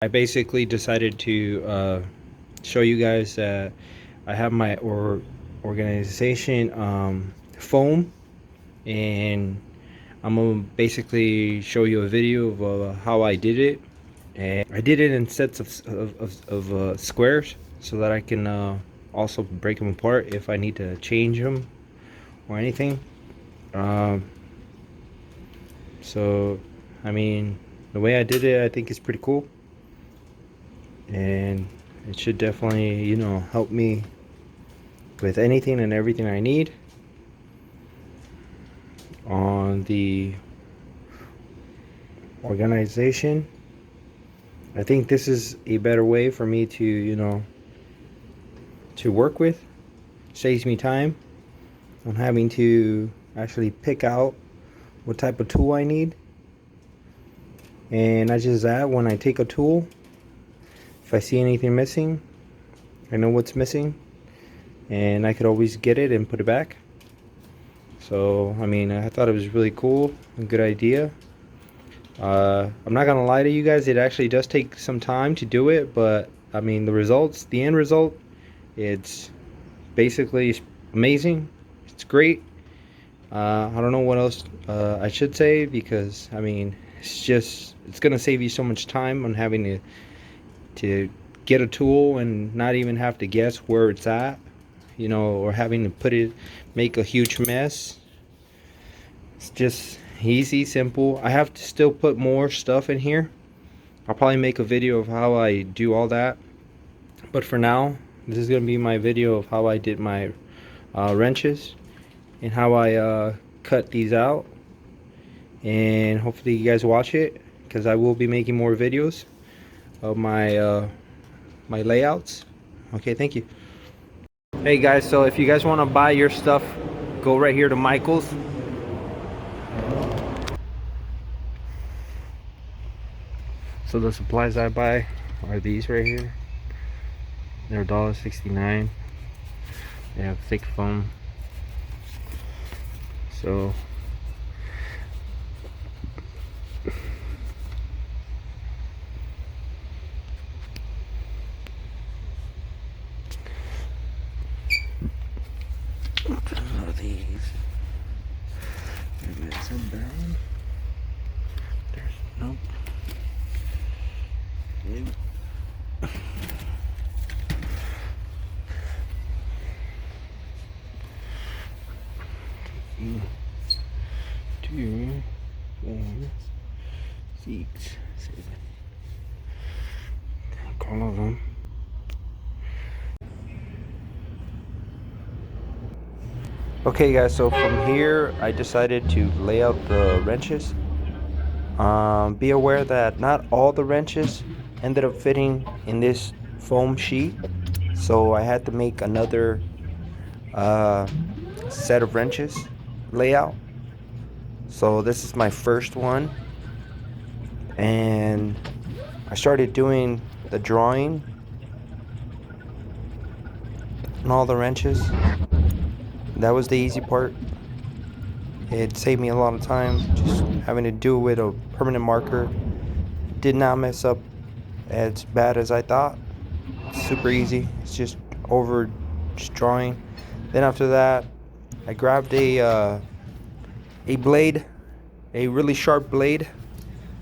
I basically decided to show you guys that I have my organization foam, and I'm gonna basically show you a video of how I did it. And I did it in sets of squares so that I can also break them apart if I need to change them or anything. Um, so, I mean, the way I did it, I think is pretty cool. And it should definitely, help me with anything and everything I need on the organization. I think this is a better way for me to, to work with. Saves me time on having to actually pick out what type of tool I need. And I just that when I take a tool, if I see anything missing, I know what's missing, and I could always get it and put it back. So, I mean, I thought it was really cool, a good idea. I'm not gonna lie to you guys, it actually does take some time to do it, but I mean, the end result, it's basically amazing. It's great. I don't know what else I should say, because I mean, it's gonna save you so much time on having to get a tool and not even have to guess where it's at, or having to make a huge mess. It's just easy, simple. I have to still put more stuff in here. I'll probably make a video of how I do all that, but for now, this is gonna be my video of how I did my wrenches and how I cut these out. And hopefully you guys watch it, because I will be making more videos of my layouts. Okay, thank you. Hey guys, so if you guys want to buy your stuff, go right here to Michael's. So the supplies I buy are these right here. They're $1.69. They have thick foam. So are these? Maybe it's down. There's nope. Two, 4, 6, 7. All of them. Okay guys, so from here I decided to lay out the wrenches. Be aware that not all the wrenches ended up fitting in this foam sheet, so I had to make another set of wrenches layout. So this is my first one, and I started doing the drawing on all the wrenches. That was the easy part. It saved me a lot of time just having to do it with a permanent marker. Did not mess up as bad as I thought. Super easy. It's just drawing. Then after that, I grabbed a blade, a really sharp blade.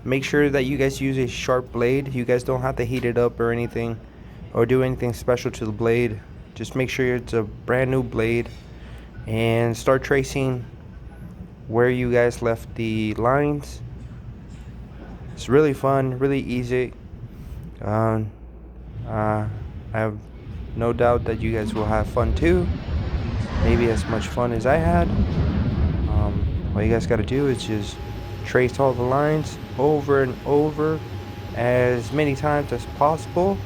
Make sure that you guys use a sharp blade. You guys don't have to heat it up or anything, or do anything special to the blade. Just make sure it's a brand new blade, and start tracing where you guys left the lines. It's really fun, really easy. I have no doubt that you guys will have fun too, maybe as much fun as I had. All you guys got to do is just trace all the lines over and over as many times as possible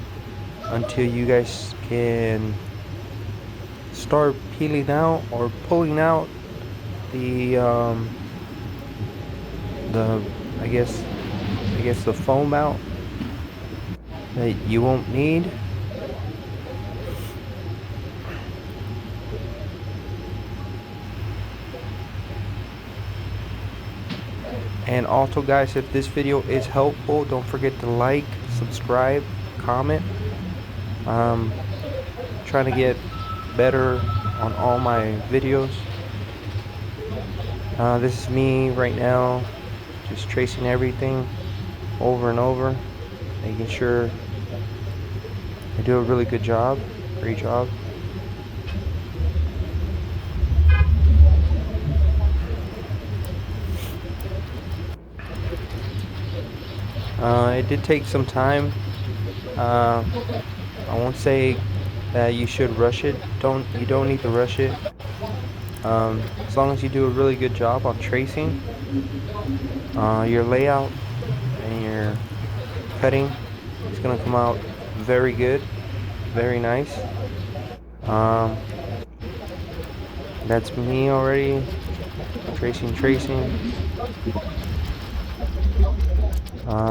until you guys can start peeling out or pulling out the I guess the foam out that you won't need. And also guys, if this video is helpful, don't forget to like, subscribe, comment. Trying to get better on all my videos. This is me right now, just tracing everything over and over, making sure I do a really good job. Great job. It did take some time. I won't say that you should rush it. You don't need to rush it. As long as you do a really good job on tracing, your layout and your cutting is gonna come out very good, very nice. That's me already. Tracing.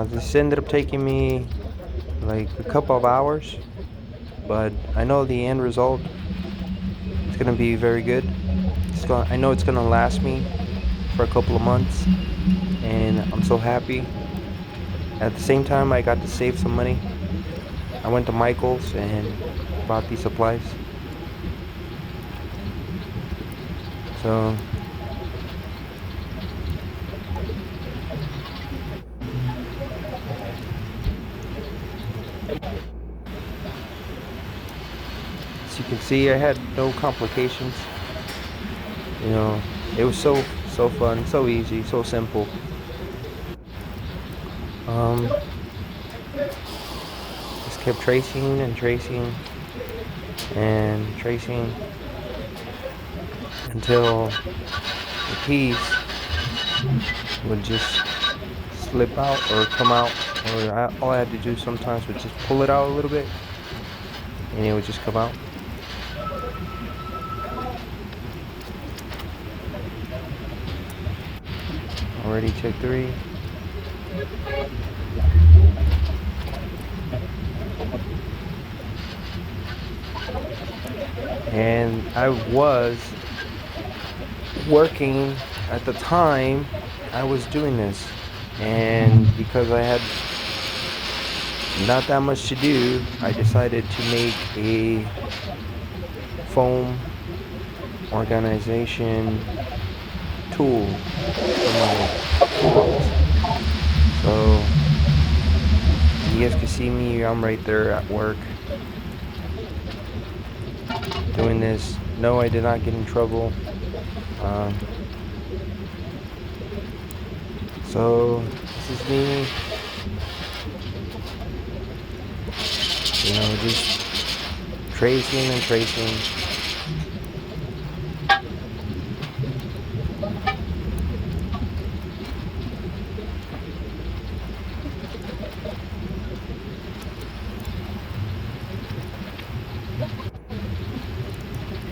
This ended up taking me like a couple of hours, but I know the end result is gonna be very good. I know it's gonna last me for a couple of months, and I'm so happy. At the same time, I got to save some money. I went to Michael's and bought these supplies. So as you can see, I had no complications. You know, it was so fun, so easy, so simple. Just kept tracing until the piece would just slip out or come out, or all I had to do sometimes was just pull it out a little bit and it would just come out. Already check 3. And I was working at the time I was doing this, and because I had not that much to do, I decided to make a foam organization tool for my toolbox. So you guys can see me, I'm right there at work doing this. No, I did not get in trouble. So this is me, you know, just tracing.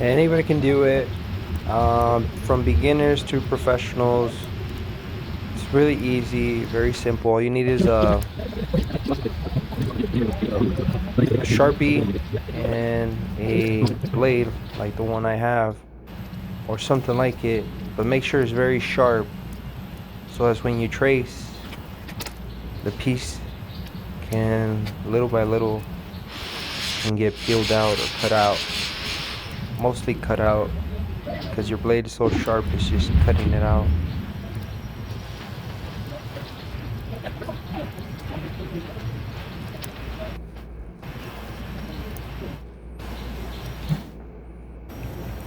Anybody can do it, from beginners to professionals. It's really easy, very simple. All you need is a Sharpie and a blade like the one I have, or something like it, but make sure it's very sharp, so as when you trace, the piece can, little by little, can get peeled out or cut out. Mostly cut out, because your blade is so sharp, it's just cutting it out.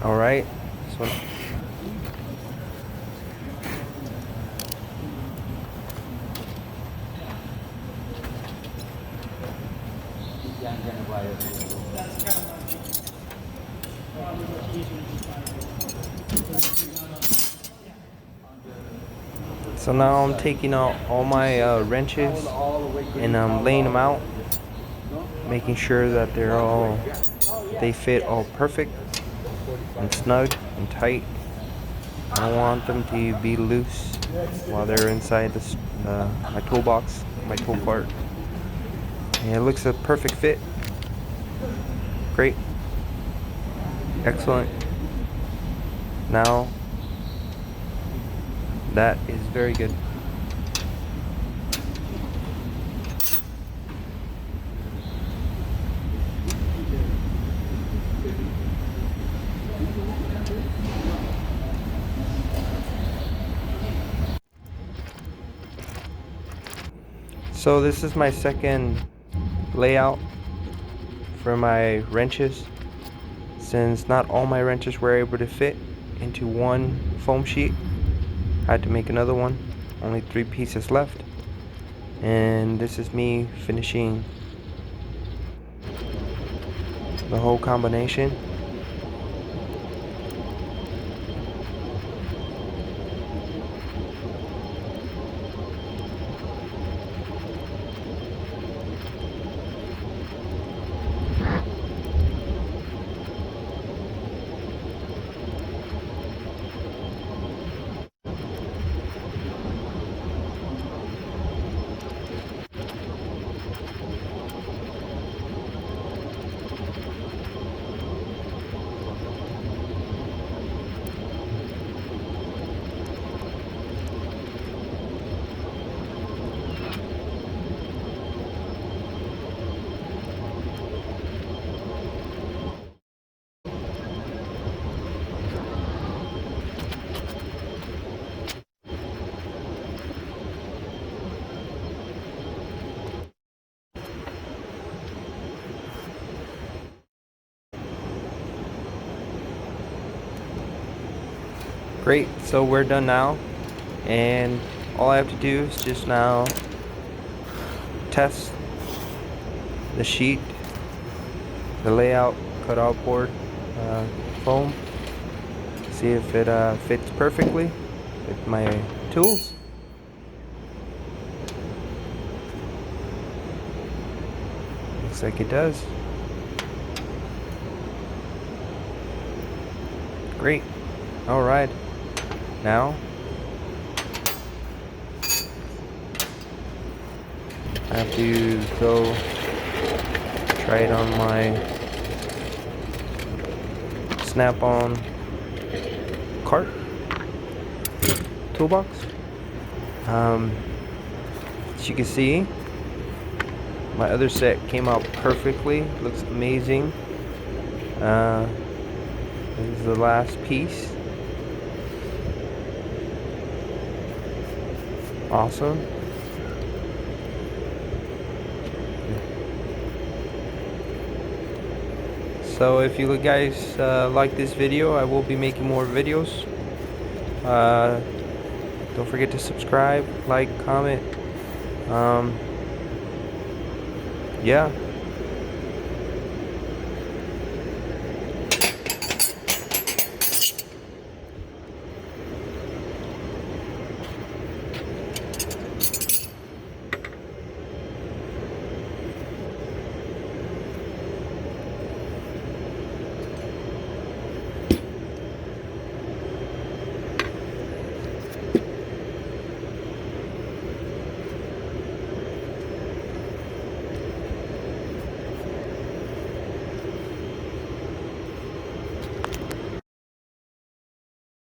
Alright, so now I'm taking out all my wrenches and I'm laying them out, making sure that they fit all perfect and snug and tight. I don't want them to be loose while they're inside my toolbox, my tool cart. And it looks a perfect fit. Great. Excellent. Now, that is very good. So this is my second layout for my wrenches, since not all my wrenches were able to fit into one foam sheet. I had to make another one. Only 3 pieces left, and this is me finishing the whole combination. Great, so we're done now, and all I have to do is just now test the sheet, the layout, cutout board, foam, see if it fits perfectly with my tools. Looks like it does. Great. All right. Now I have to go try it on my snap-on cart toolbox. As you can see, my other set came out perfectly. Looks amazing. This is the last piece. Awesome. So if you guys like this video, I will be making more videos. Don't forget to subscribe, like, comment. Yeah.